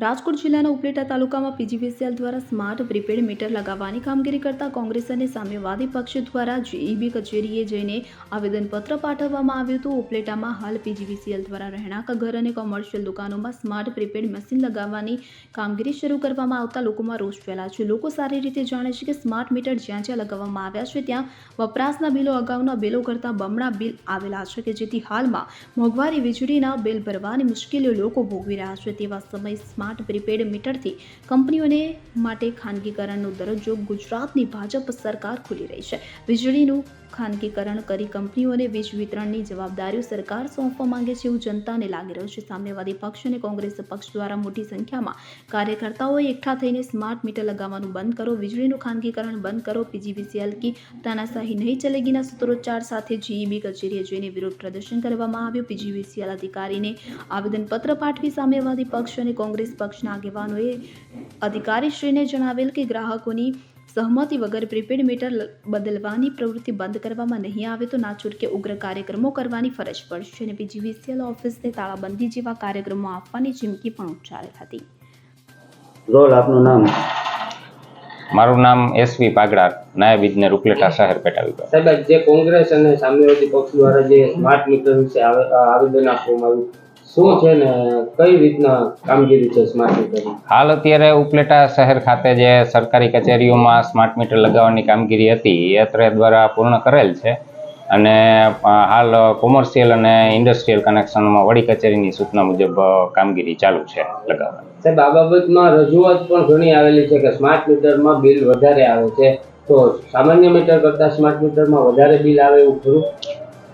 રાજકોટ જિલ્લાના ઉપલેટા તાલુકામાં પીજીવીસીએલ દ્વારા સ્માર્ટ પ્રીપેડ મીટર લગાવવાની કામગીરી કરતા કોંગ્રેસ અને સામ્યવાદી પક્ષ દ્વારા જીઈબી કચેરીએ જઈને આવેદનપત્ર પાઠવવામાં આવ્યું હતું। ઉપલેટામાં હાલ પીજીવીસીએલ દ્વારા રહેણાંક ઘર અને કોમર્શિયલ દુકાનોમાં સ્માર્ટ પ્રીપેડ મશીન લગાવવાની કામગીરી શરૂ કરવામાં આવતા લોકોમાં રોષ ફેલાયો છે। લોકો સારી રીતે જાણે છે કે સ્માર્ટ મીટર જ્યાં જ્યાં લગાવવામાં આવ્યા છે ત્યાં વપરાશના બિલો અગાઉના બિલો કરતાં બમણા બિલ આવેલા છે કે જેથી હાલમાં મોંઘવારી વીજળીના બિલ ભરવાની મુશ્કેલીઓ લોકો ભોગવી રહ્યા છે। તેવા સમય સ્માર્ટ પ્રીપેડ મીટરથી કંપનીઓને માટે ખાનગીકરણનો દરજ્જો ગુજરાતની ભાજપ સરકાર ખોલી રહી છે। વીજળીનું ખાનગીકરણ કરી કંપનીઓને વીજ વિતરણની જવાબદારીઓ સરકાર સોંપવા માંગે છે એવું જનતાને લાગી રહ્યું છે। સામ્યવાદી પક્ષ અને કોંગ્રેસ પક્ષ દ્વારા મોટી સંખ્યામાં કાર્યકર્તાઓએ એકઠા થઈને સ્માર્ટ મીટર લગાવવાનું બંધ કરો, વીજળીનું ખાનગીકરણ બંધ કરો, પીજીવીસીએલ की तानाशाही नहीं चलेगीના સૂત્રોચ્ચાર સાથે જીઈબી કચેરીએ જઈને વિરોધ પ્રદર્શન કરવામાં આવ્યું। પીજીવીસીએલ અધિકારીને આવેદનપત્ર પાઠવી સામ્યવાદી પક્ષ અને કોંગ્રેસ પક્ષના આગેવાનોએ અધિકારીશ્રીને જણાવેલ કે ગ્રાહકોની સહમતિ વગર પ્રીપેડ મીટર બદલવાની પ્રવૃત્તિ બંધ કરવામાં નહીં આવે તો ના છૂટકે ઉગ્ર કાર્યક્રમો કરવાની ફરજ પડશે અને પીજીવીસીએલ ઓફિસને તાળાબંધી જેવા કાર્યક્રમો આપવાની ચીમકી પણ ઉચ્ચારેલ હતી। રોલ આપનું નામ? મારું નામ એસવી પાગડા, નાયબ ઇજનેર ઉપલેટા શહેર પેટા વિભાગ। સાહેબ, જે કોંગ્રેસ અને સામ્યવાદી પક્ષ દ્વારા જે સ્માર્ટ મીટર વિશે આવેદન આપવામાં આવ્યું, શું છે ને કઈ રીતના કામગીરી છે સ્માર્ટ મીટરની? હાલ અત્યારે ઉપલેટા શહેર ખાતે જે સરકારી કચેરીઓમાં સ્માર્ટ મીટર લગાવવાની કામગીરી હતી એ અત્રે દ્વારા પૂર્ણ કરેલ છે અને હાલ કોમર્શિયલ અને ઇન્ડસ્ટ્રીયલ કનેક્શનમાં વડી કચેરીની સૂચના મુજબ કામગીરી ચાલુ છે લગાવવાની। સાહેબ, આ બાબતમાં રજૂઆત પણ ઘણી આવેલી છે કે સ્માર્ટ મીટરમાં બિલ વધારે આવે છે, તો સામાન્ય મીટર કરતાં સ્માર્ટ મીટરમાં વધારે બિલ આવે એવું ખરું?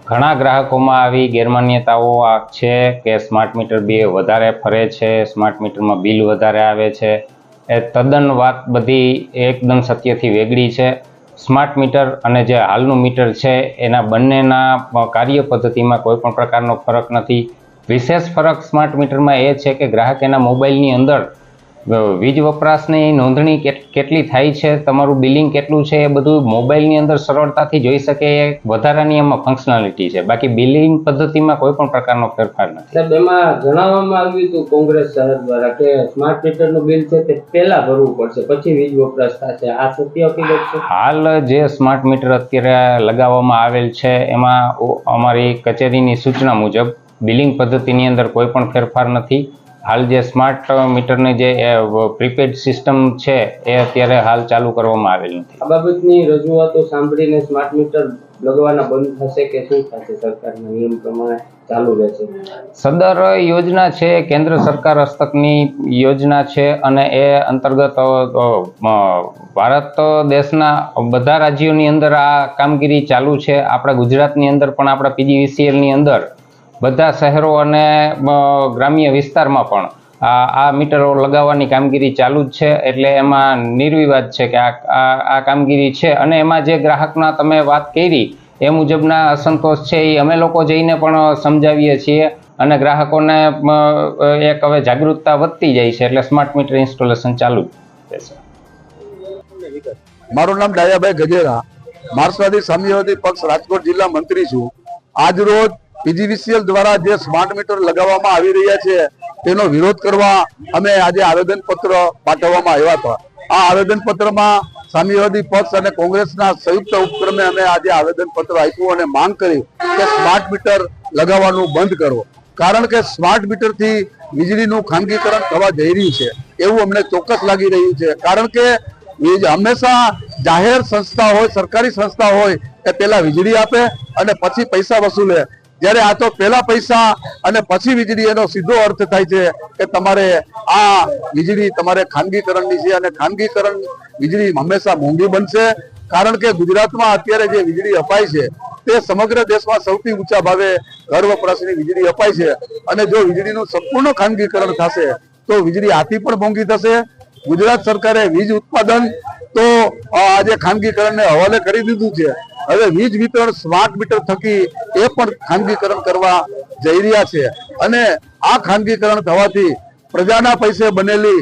ઘણા ગ્રાહકોમાં આવી ગેરમાન્યતાઓ છે કે સ્માર્ટ મીટર બી વધારે ફરે છે, સ્માર્ટ મીટરમાં બિલ વધારે આવે છે। એ તદ્દન વાત બધી એકદમ સત્યથી વેગળી છે। સ્માર્ટ મીટર અને જે હાલનું મીટર છે એના બંનેના કાર્ય પદ્ધતિમાં કોઈ પણ પ્રકારનો ફરક નથી। વિશેષ ફરક સ્માર્ટ મીટરમાં એ છે કે ગ્રાહક એના મોબાઈલની અંદર વીજ વપરાશની નોંધણી કેટલી થાય છે, તમારું બિલિંગ કેટલું છે એ બધું મોબાઈલની અંદર સરળતાથી જોઈ શકે એ વધારાની એમાં ફંક્શનાલિટી છે। બાકી બિલિંગ પદ્ધતિમાં કોઈ પણ પ્રકારનો ફેરફાર નથી। સાહેબ, એમાં જણાવવામાં આવ્યું હતું કોંગ્રેસ શહેર દ્વારા કે સ્માર્ટ મીટરનું બિલ છે તે પહેલા ભરવું પડશે પછી વીજ વપરાશ થશે, આ સત્ય હકીકત છે? હાલ જે સ્માર્ટ મીટર અત્યારે લગાવવામાં આવેલ છે એમાં અમારી કચેરીની સૂચના મુજબ બિલિંગ પદ્ધતિની અંદર કોઈ પણ ફેરફાર નથી। હાલ જે સ્માર્ટ મીટરની જે પ્રીપેડ સિસ્ટમ છે એ અત્યારે હાલ ચાલુ કરવામાં આવેલ નથી। આ બાબતની રજૂઆતો સાંભળીને સ્માર્ટ મીટર લગાવવાના બંધ થશે કે શું થશે? સરકારના નિયમ પ્રમાણે ચાલુ રહેશે? સદર યોજના છે કેન્દ્ર સરકાર હસ્તકની યોજના છે અને એ અંતર્ગત ભારત દેશના બધા રાજ્યોની અંદર આ કામગીરી ચાલુ છે। આપણા ગુજરાતની અંદર પણ આપણા પીજીવીસીએલની અંદર બધા શહેરો અને ગ્રામ્ય વિસ્તારમાં પણ આ મીટરો લગાવવાની કામગીરી ચાલુ જ છે। એટલે એમાં નિર્વિવાદ છે કે આ કામગીરી છે અને એમાં જે ગ્રાહકના તમે વાત કરી એ મુજબના અસંતોષ છે એ અમે લોકો જઈને પણ સમજાવીએ છીએ અને ગ્રાહકોને એક હવે જાગૃતતા વધતી જાય છે એટલે સ્માર્ટ મીટર ઇન્સ્ટોલેશન ચાલુ જ રહેશે। મારું નામ ડાયાભાઈ ગજેરા, માર્ક્સવાદી સામ્યવાદી પક્ષ રાજકોટ જિલ્લા મંત્રી છું। આજ રોજ પીજીવીસીએલ દ્વારા જે સ્માર્ટ મીટર લગાવવામાં આવી રહ્યા છે તેનો વિરોધ કરવા અમે આજે આવેદનપત્ર પાઠવવામાં આવ્યા હતા। આ આવેદનપત્રમાં સામ્યવાદી પક્ષ અને કોંગ્રેસના સંયુક્ત ઉપક્રમે અમે આજે આવેદનપત્ર આપ્યું અને માંગ કરી કે સ્માર્ટ મીટર લગાવવાનું બંધ કરો, કારણ કે સ્માર્ટ મીટરથી વીજળીનું ખાનગીકરણ થવા જઈ રહ્યું છે એવું અમને ચોક્કસ લાગી રહ્યું છે। કારણ કે હંમેશા જાહેર સંસ્થા હોય, સરકારી સંસ્થા હોય એ પહેલા વીજળી આપે અને પછી પૈસા વસૂલે, જ્યારે આ તો પહેલા પૈસા અને પછી વીજળી, એનો સીધો અર્થ થાય છે કે તમારે આ વીજળી તમારે ખાનગીકરણની છે અને ખાનગીકરણ વીજળી હંમેશા મોંઘી બનશે। કારણ કે ગુજરાતમાં અત્યારે જે વીજળી અપાય છે તે સમગ્ર દેશમાં સૌથી ઊંચા ભાવે ઘર વપરાશની વીજળી અપાય છે અને જો વીજળીનું સંપૂર્ણ ખાનગીકરણ થશે તો વીજળી આથી પણ મોંઘી થશે। ગુજરાત સરકારે વીજ ઉત્પાદન તો આજે ખાનગીકરણને હવાલે કરી દીધું છે, હવે વીજ વિતરણ સ્માર્ટ મીટર થકી એ પણ ખાનગીકરણ કરવા જઈ રહ્યા છે અને આ ખાનગીકરણ થવાથી પ્રજાના પૈસે બનેલી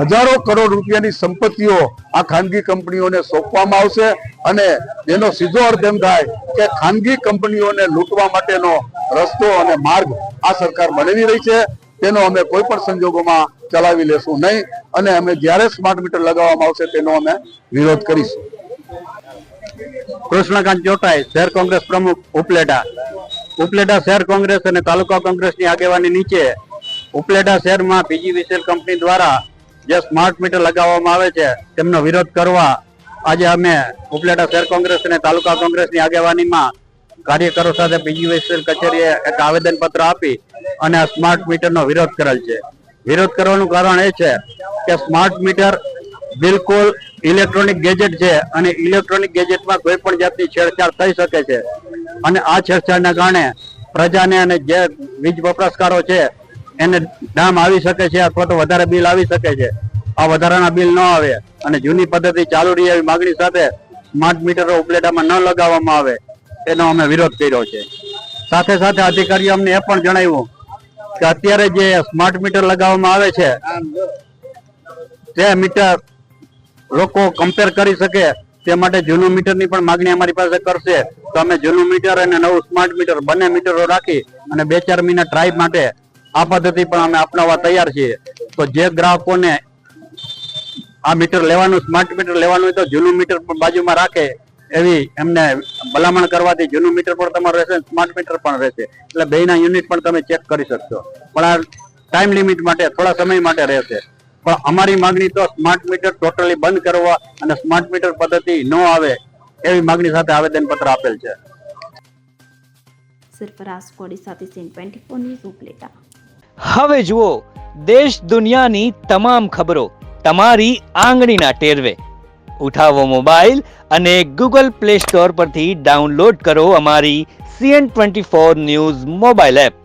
હજારો કરોડ રૂપિયાની સંપત્તિઓ આ ખાનગી કંપનીઓને સોંપવામાં આવશે અને એનો સીધો અર્થ એમ થાય કે ખાનગી કંપનીઓને લૂંટવા માટેનો રસ્તો અને માર્ગ આ સરકાર બનાવી રહી છે। તેનો અમે કોઈ પણ સંજોગોમાં ચલાવી લેશું નહીં અને અમે જ્યારે સ્માર્ટ મીટર લગાવવામાં આવશે તેનો અમે વિરોધ કરીશું. કૃષ્ણકાંત ચોટાઈ, શહેર કોંગ્રેસ પ્રમુખ, ઉપલેટા શહેર કોંગ્રેસ અને તાલુકા કોંગ્રેસની આગેવાની નીચે ઉપલેટા શહેરમાં પીજીવીસીએલ કંપની દ્વારા જે સ્માર્ટ મીટર લગાવવામાં આવે છે તેમનો વિરોધ કરવા આજે અમે ઉપલેટા શહેર કોંગ્રેસ અને તાલુકા કોંગ્રેસની આગેવાનીમાં કાર્યકરો સાથે પીજીવીસીએલ કચેરીએ એક આવેદનપત્ર આપી અને આ સ્માર્ટ મીટરનો વિરોધ કરેલ છે. વિરોધ કરવાનું કારણ એ છે કે સ્માર્ટ મીટર બિલકુલ ઇલેક્ટ્રોનિક ગેજેટ છે અને ઇલેક્ટ્રોનિક ગેજેટમાં કોઈ પણ જાતની છેડછાડ થઈ શકે છે અને આ છેડછાડના કારણે પ્રજાને અને જે વીજ વપરાશકારો છે એને દામ આવી શકે છે અથવા તો વધારે બિલ આવી શકે છે. આ વધારાના બિલ ન આવે અને જૂની પદ્ધતિ ચાલુ રહી એવી માંગણી સાથે સ્માર્ટ મીટરો ઉપલેટામાં ન લગાવવામાં આવે એનો અમે વિરોધ કર્યો છે. સાથે સાથે અધિકારીઓ અમને એ પણ જણાવ્યું કે અત્યારે જે સ્માર્ટ મીટર લગાવવામાં આવે છે તે મીટર લોકો કમ્પેર કરી શકે તે માટે જૂનું મીટરની પણ માંગણી અમારી પાસે કરશે તો અમે જૂનું મીટર અને નવું સ્માર્ટ મીટર બંને મીટરો રાખી અને 2-4 મહિના ટ્રાય માટે આ પદ્ધતિ પણ અમે અપનાવવા તૈયાર છીએ. તો જે ગ્રાહકોને આ મીટર લેવાનું, સ્માર્ટ મીટર લેવાનું હોય તો જૂનું મીટર પણ બાજુમાં રાખે એવી એમને ભલામણ કરવાથી જૂનું મીટર પણ તમારું રહેશે, સ્માર્ટ મીટર પણ રહેશે, એટલે બેયના યુનિટ પણ તમે ચેક કરી શકશો. પણ આ ટાઈમ લિમિટ માટે થોડા સમય માટે રહેશે. પણ અમારી માંગણી તો સ્માર્ટ મીટર ટોટલી બંધ કરવા અને સ્માર્ટ મીટર પદ્ધતિ ન આવે એવી માંગણી સાથે આવેદનપત્ર આપેલ છે. સરફરાઝ કોડી સાથે સીન 24 ન્યૂઝ ઉપલેટા. હવે જુઓ દેશ દુનિયાની તમામ ખબરો તમારી આંગળીના ટેરવે. ઉઠાવો મોબાઈલ અને ગૂગલ પ્લે સ્ટોર પરથી ડાઉનલોડ કરો અમારી CN24 ન્યૂઝ મોબાઈલ એપ.